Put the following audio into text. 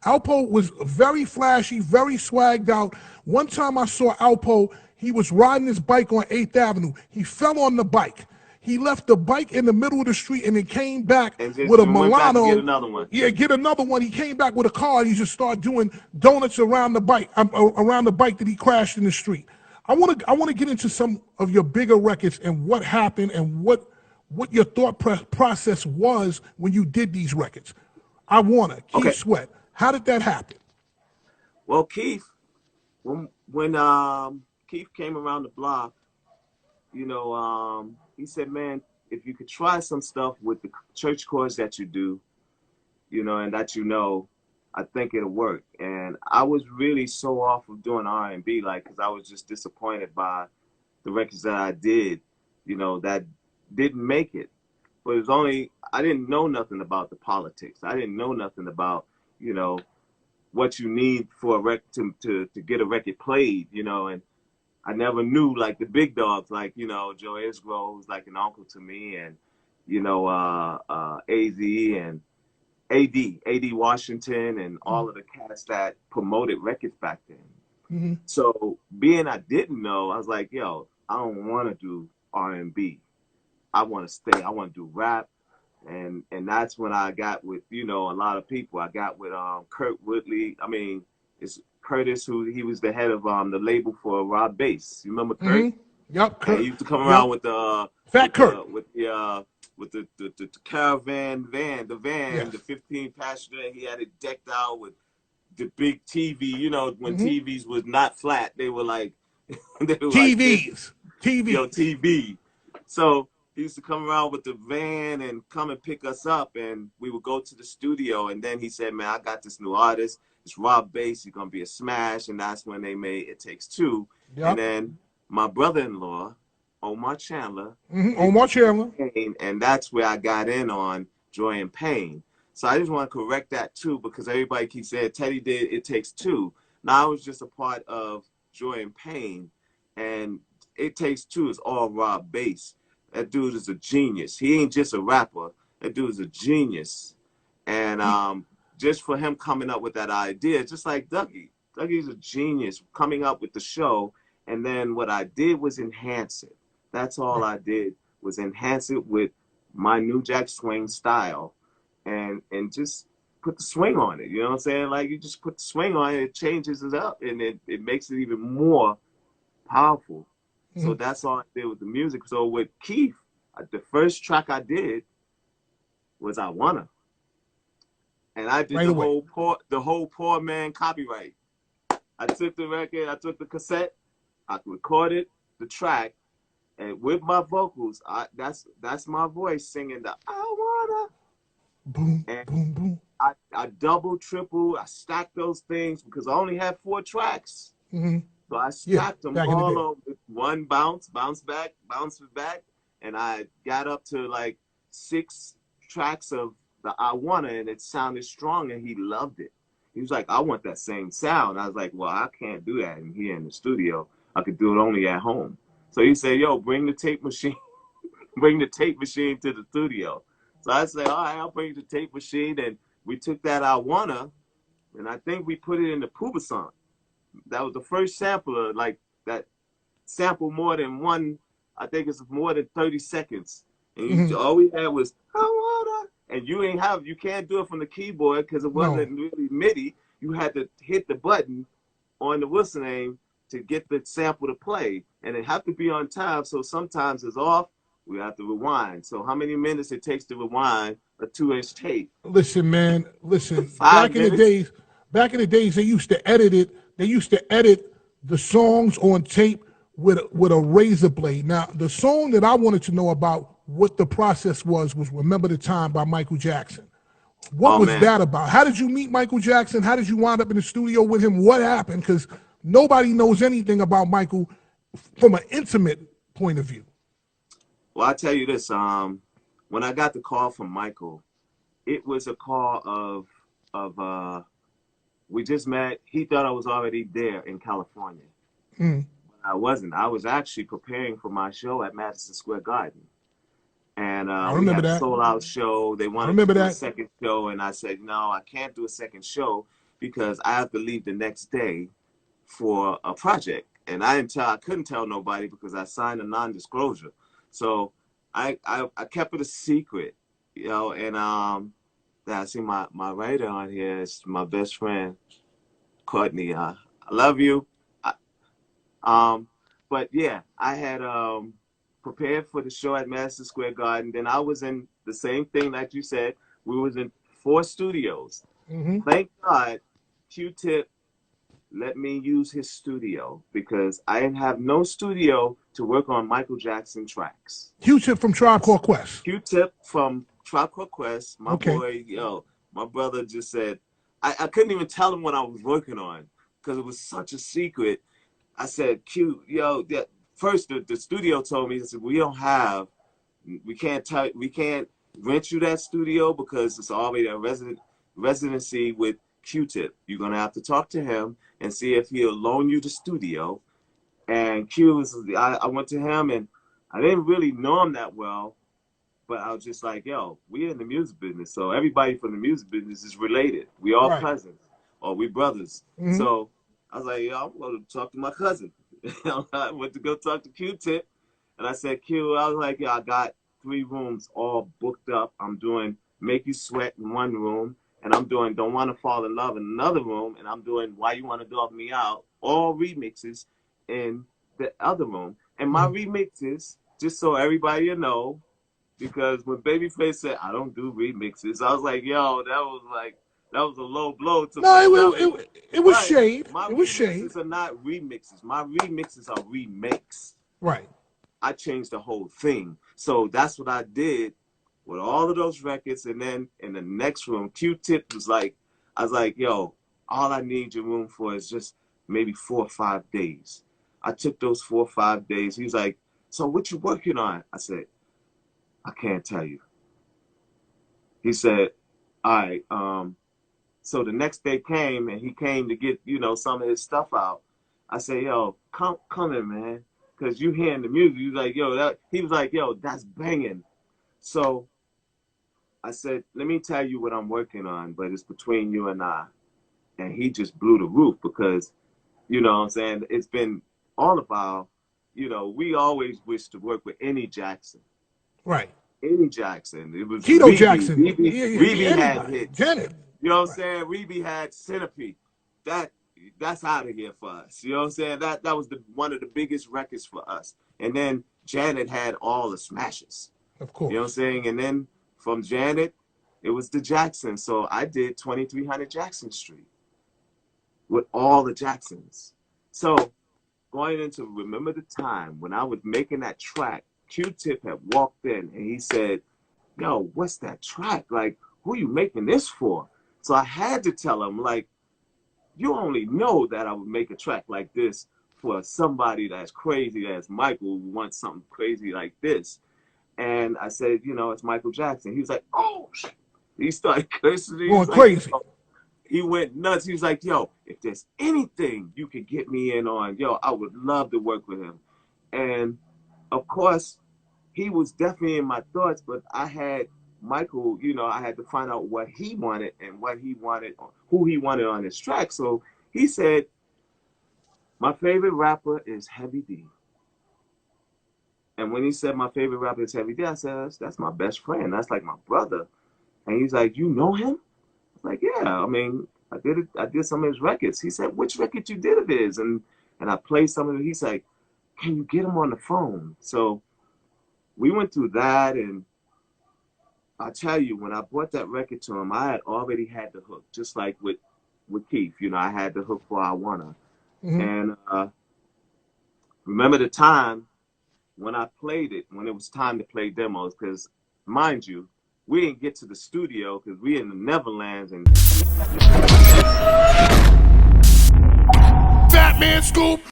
Alpo was very flashy, very swagged out. One time I saw Alpo, he was riding his bike on 8th Avenue. He fell on the bike. He left the bike in the middle of the street and then came back And with a just went back to get Milano. another one. Yeah, get another one. He came back with a car and he just started doing donuts around the bike that he crashed in the street. I want to get into some of your bigger records and what happened and what your thought process was when you did these records. Keith Okay. Sweat. How did that happen? Well, Keith, when Keith came around the block, he said, man, if you could try some stuff with the church chords that you do, and that I think it'll work. And I was really so off of doing R&B, because I was just disappointed by the records that I did, that didn't make it. But I didn't know nothing about the politics. I didn't know nothing about, what you need for a record to get a record played, and I never knew the big dogs, Joe Isgrove was like an uncle to me, and, AZ and AD Washington and all of the cats that promoted records back then. Mm-hmm. So being I didn't know, I was like, yo, I don't want to do R&B. I want to do rap. And that's when I got with, a lot of people. I got with Kurt Woodley. I mean, it's Curtis, who he was the head of the label for Rob Bass. You remember Kurt? Mm-hmm. Yep, Kurt. And he used to come around with the Fat Kurt. With the caravan van, Yes. the 15 passenger. He had it decked out with the big TV. When TVs was not flat, they were like TVs. TV. So he used to come around with the van and come and pick us up, and we would go to the studio. And then he said, man, I got this new artist. It's Rob Bass. He's going to be a smash. And that's when they made It Takes Two. Yep. And then my brother-in-law, Omar Chandler. Mm-hmm. Omar Chandler. And that's where I got in on Joy and Pain. So I just want to correct that, too, because everybody keeps saying Teddy did It Takes Two. Now, I was just a part of Joy and Pain. And It Takes Two is all Rob Bass. That dude is a genius. He ain't just a rapper. That dude is a genius. And just for him coming up with that idea, just like Dougie. Dougie's a genius coming up with the show. And then what I did was enhance it. That's all I did was enhance it with my New Jack Swing style and just put the swing on it. You know what I'm saying? Like, you just put the swing on it, it changes it up, and it makes it even more powerful. So that's all I did with the music. So with Keith, the first track I did was I Wanna. And I did the whole poor man copyright. I took the record, I took the cassette, I recorded the track, and with my vocals, that's my voice singing the I Wanna. Boom, and boom, boom. I double, triple, I stacked those things because I only had 4 tracks. Mm-hmm. So I stacked them all on with one bounce back, and I got up to like 6 tracks of the I Wanna, and it sounded strong, and he loved it. He was like, I want that same sound. I was like, well, I can't do that in here in the studio. I could do it only at home. So he said, yo, bring the tape machine, bring the tape machine to the studio. So I said, all right, I'll bring the tape machine, and we took that I Wanna, and I think we put it in the Pooba song. That was the first sampler, like that sample more than one, I think it's more than 30 seconds. And all we had was, I wanna, and you can't do it from the keyboard because it wasn't really MIDI. You had to hit the button on the whistle name to get the sample to play. And it have to be on time, so sometimes it's off, we have to rewind. So how many minutes it takes to rewind a 2-inch tape? Listen, man, back in the days, they used to edit it. They used to edit the songs on tape with a razor blade. Now, the song that I wanted to know about what the process was Remember the Time by Michael Jackson. What was that about? How did you meet Michael Jackson? How did you wind up in the studio with him? What happened? Because nobody knows anything about Michael from an intimate point of view. Well, I'll tell you this. When I got the call from Michael, it was a call of we just met. He thought I was already there in California. But I wasn't. I was actually preparing for my show at Madison Square Garden. And we had a sold-out show. They wanted to do a second show, and I said, no, I can't do a second show because I have to leave the next day for a project. And I couldn't tell nobody because I signed a non-disclosure. So I kept it a secret, you know, and I see my writer on here is my best friend, Courtney. I love you. But yeah, I had prepared for the show at Madison Square Garden. Then I was in the same thing like you said. We was in 4 studios. Thank God Q-Tip let me use his studio because I didn't have no studio to work on Michael Jackson tracks. Q-Tip from Tribe Called Quest. Q-Tip from Tribe Called Quest. My boy, my brother just said, I couldn't even tell him what I was working on because it was such a secret. I said, Q, first the studio told me, they said, we can't rent you that studio because it's already a residency with Q-Tip. You're gonna have to talk to him and see if he'll loan you the studio. And I went to him and I didn't really know him that well, but I was just like, yo, we're in the music business, so everybody from the music business is related. We all cousins or we brothers. So I was like, yo, I'm gonna talk to my cousin. I went to go talk to Q-Tip, and I said, Q, I was like, I got 3 rooms all booked up. I'm doing Make You Sweat in one room, and I'm doing Don't Want to Fall in Love in another room, and I'm doing Why You Want to Dog Me Out, all remixes in the other room. And my remixes, just so everybody know, because when Babyface said, I don't do remixes, I was like, yo, that was a low blow to it was shade. It was shade. My remixes are not remixes. My remixes are remakes. Right. I changed the whole thing. So that's what I did with all of those records. And then in the next room, Q-Tip was like, I was like, yo, all I need your room for is just maybe 4 or 5 days. I took those 4 or 5 days. He was like, so what you working on? I said, I can't tell you. He said, all right. So the next day came and he came to get, some of his stuff out. I said, yo, come in, man. Cause you hearing the music. He was like, yo, that's banging. So I said, let me tell you what I'm working on, but it's between you and I. And he just blew the roof because, you know what I'm saying? It's been all about, we always wish to work with any Jackson. Right. Any Jackson. It was Tito Jackson. Reby had hits. Janet. You know what I'm saying? Reby had Centipede. That's out of here for us. You know what I'm saying? That was one of the biggest records for us. And then Janet had all the smashes. Of course. You know what I'm saying? And then from Janet, it was the Jackson. So I did 2300 Jackson Street with all the Jacksons. So going into Remember the Time, when I was making that track, Q-Tip had walked in and he said, yo, what's that track? Like, who are you making this for? So I had to tell him, like, you only know that I would make a track like this for somebody that's crazy as Michael who wants something crazy like this. And I said, it's Michael Jackson. He was like, oh, shit. He started cursing. Going crazy. He went nuts. He was like, yo, if there's anything you could get me in on, yo, I would love to work with him. And, of course, he was definitely in my thoughts, but I had Michael, I had to find out what he wanted and who he wanted on his track. So he said, my favorite rapper is Heavy D. And when he said my favorite rapper is Heavy D, I said, that's my best friend. That's like my brother. And he's like, you know him? I was like, yeah, I mean, I did some of his records. He said, which record you did of his? And I played some of it. He's like, can you get him on the phone? So we went through that, and I tell you, when I brought that record to him, I had already had the hook, just like with Keith. I had the hook for I Wanna. And Remember the Time, when I played it, when it was time to play demos, because, mind you, we didn't get to the studio because we in the Neverlands and Fat Man Scoop.